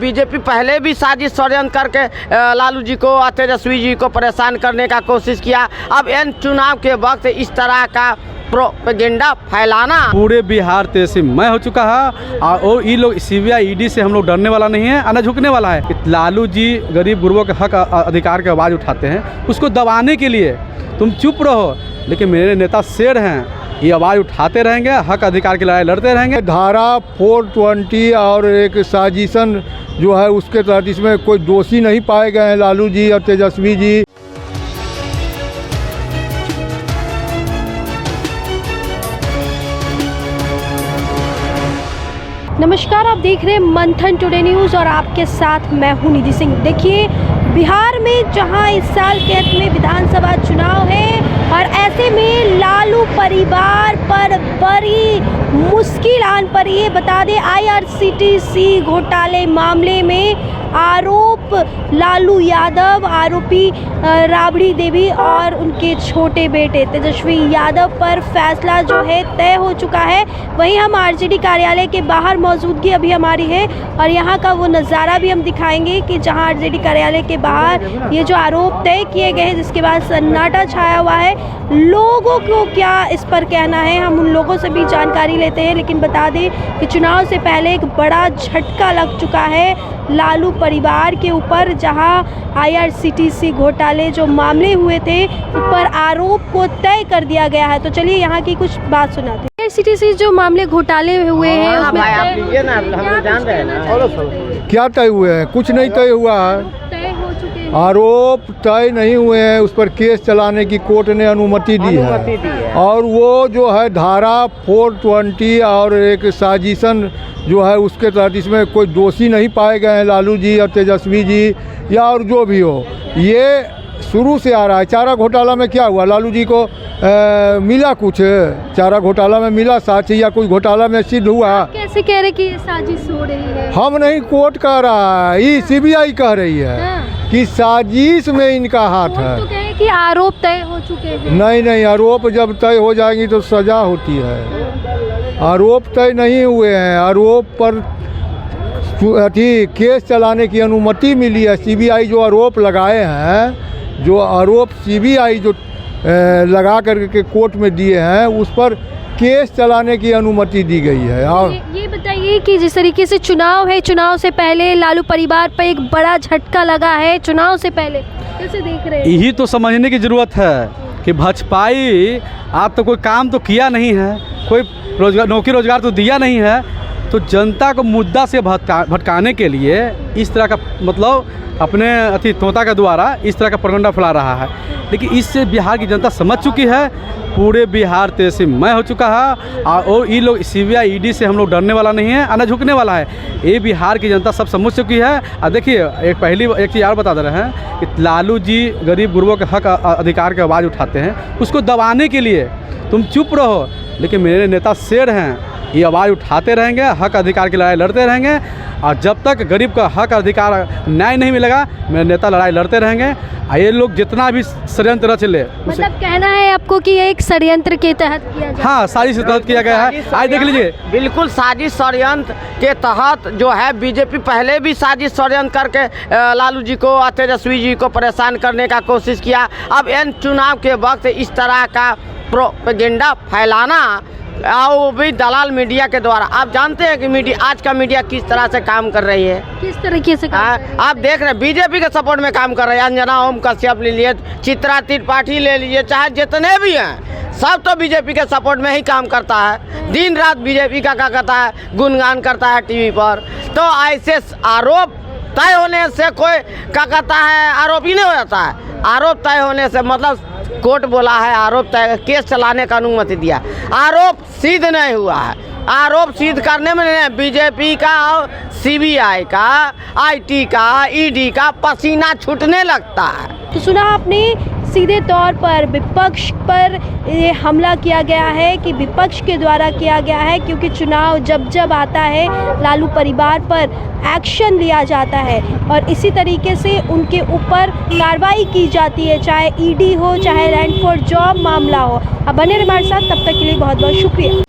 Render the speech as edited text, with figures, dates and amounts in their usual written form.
BJP पहले भी साजिश षड्यंत्र करके लालू जी को और तेजस्वी जी को परेशान करने का कोशिश किया। अब इन चुनाव के वक्त इस तरह का प्रोपेगेंडा फैलाना पूरे बिहार तेजस्वीमय हो चुका है। और ये लोग सीबीआई ईडी से हम लोग डरने वाला नहीं है, आना झुकने वाला है। लालू जी गरीब गुरबों के हक अधिकार की आवाज़ उठाते हैं, उसको दबाने के लिए तुम चुप रहो, लेकिन मेरे नेता शेर हैं, ये आवाज़ उठाते रहेंगे, हक अधिकार की लड़ाई लड़ते रहेंगे। धारा 420 और एक साजिशन जो है उसके तहत इसमें कोई दोषी नहीं पाए गए हैं लालू जी और तेजस्वी जी। नमस्कार, आप देख रहे हैं मंथन टुडे न्यूज़ और आपके साथ मैं हूं निधि सिंह। देखिए, बिहार में जहां इस साल के अंत में विधानसभा चुनाव है और ऐसे में लालू परिवार पर बड़ी मुश्किल आन पड़ी है। बता दें, IRCTC घोटाले मामले में आरोप लालू यादव, आरोपी राबड़ी देवी और उनके छोटे बेटे तेजस्वी यादव पर फैसला जो है तय हो चुका है। वहीं हम RJD कार्यालय के बाहर मौजूदगी अभी हमारी है और यहाँ का वो नज़ारा भी हम दिखाएंगे कि जहाँ RJD कार्यालय के बाहर ये जो आरोप तय किए गए हैं, जिसके बाद सन्नाटा छाया हुआ है। लोगों को क्या इस पर कहना है, हम उन लोगों से भी जानकारी लेते हैं। लेकिन बता दें कि चुनाव से पहले एक बड़ा झटका लग चुका है लालू परिवार के ऊपर, जहां IRCTC घोटाले जो मामले हुए थे उस पर आरोप को तय कर दिया गया है। तो चलिए यहाँ की कुछ बात सुनाते हैं। IRCTC जो मामले घोटाले हुए हैं उसमें क्या तय हुए हैं? कुछ नहीं तय हुआ है, तय हो चुके हैं। आरोप तय नहीं हुए हैं, उस पर केस चलाने की कोर्ट ने अनुमति दी है। और वो जो है धारा 420 और एक साजिशन जो है उसके तहत इसमें कोई दोषी नहीं पाए गए हैं लालू जी और तेजस्वी जी या और जो भी हो। ये शुरू से आ रहा है। चारा घोटाला में क्या हुआ? लालू जी को मिला कुछ? चारा घोटाला में मिला साक्षी या कोई घोटाला में सिद्ध हुआ? कैसे कह रहे कि ये साजिश हो रही है? हम नहीं, कोर्ट कह रहा है, ये CBI कह रही है कि साजिश में इनका हाथ है। तो कहे कि आरोप तय हो चुके हैं। नहीं, आरोप जब तय हो जाएंगी तो सजा होती है। आरोप तय नहीं हुए हैं, आरोप पर केस चलाने की अनुमति मिली है। CBI जो आरोप लगाए हैं, जो आरोप CBI जो लगा करके कोर्ट में दिए हैं, उस पर केस चलाने की अनुमति दी गई है। और ये बताइए कि जिस तरीके से चुनाव है, चुनाव से पहले लालू परिवार पर एक बड़ा झटका लगा है, चुनाव से पहले कैसे देख रहे हैं? यही तो समझने की ज़रूरत है कि भाजपाई आप तो कोई काम तो किया नहीं है, कोई नौकरी रोजगार तो दिया नहीं है, तो जनता को मुद्दा से भटकाने के लिए इस तरह का मतलब अपने तोता के द्वारा इस तरह का प्रोपेगेंडा फैला रहा है। लेकिन इससे बिहार की जनता समझ चुकी है, पूरे बिहार तेजस्वीमय हो चुका है। और ये लोग CBI ईडी से हम लोग डरने वाला नहीं है, आना झुकने वाला है। ये बिहार की जनता सब समझ चुकी है। और देखिए, एक चीज़ और बता दे रहे हैं कि लालू जी गरीब गुरबों के हक अधिकार की आवाज़ उठाते हैं, उसको दबाने के लिए तुम चुप रहो, लेकिन मेरे नेता शेर हैं, ये आवाज़ उठाते रहेंगे, हक अधिकार की लड़ाई लड़ते रहेंगे। और जब तक गरीब का हक अधिकार न्याय नहीं मिलेगा, मेरे नेता लड़ाई लड़ते रहेंगे। ये लोग जितना भी षड्यंत्र रच ले, मतलब कहना है आपको कि ये एक षड्यंत्र के तहत किया जाए? हाँ, साजिश के तहत किया गया है। आज देख लीजिए, बिल्कुल साजिश षड्यंत्र के तहत जो है बीजेपी पहले भी साजिश षड्यंत्र करके लालू जी को और तेजस्वी जी को परेशान करने का कोशिश किया। अब इन चुनाव के वक्त इस तरह का प्रोपेगेंडा फैलाना और वो भी दलाल मीडिया के द्वारा। आप जानते हैं कि आज का मीडिया किस तरह से काम कर रही है, किस तरीके से आप देख रहे हैं। बीजेपी के सपोर्ट में काम कर रहे हैं। अंजना ओम कश्यप ले लिए, चित्रा त्रिपाठी ले लीजिए, चाहे जितने भी हैं, सब तो बीजेपी के सपोर्ट में ही काम करता है। दिन रात बीजेपी का क्या कहता है, गुणगान करता है टीवी पर। तो ऐसे आरोप तय होने से कोई क्या कहता है, आरोपी नहीं हो जाता है। आरोप तय होने से मतलब कोर्ट बोला है, आरोप तय, केस चलाने का अनुमति दिया। आरोप सिद्ध नहीं हुआ है। आरोप सिद्ध करने में बीजेपी का, CBI का, IT का, ED का पसीना छूटने लगता है। तो सुना आपने, सीधे तौर पर विपक्ष पर ये हमला किया गया है कि विपक्ष के द्वारा किया गया है, क्योंकि चुनाव जब आता है लालू परिवार पर एक्शन लिया जाता है और इसी तरीके से उनके ऊपर कार्रवाई की जाती है, चाहे ED हो, चाहे रैंक फॉर जॉब मामला हो। अब बने रहिए हमारे साथ, तब तक के लिए बहुत बहुत शुक्रिया।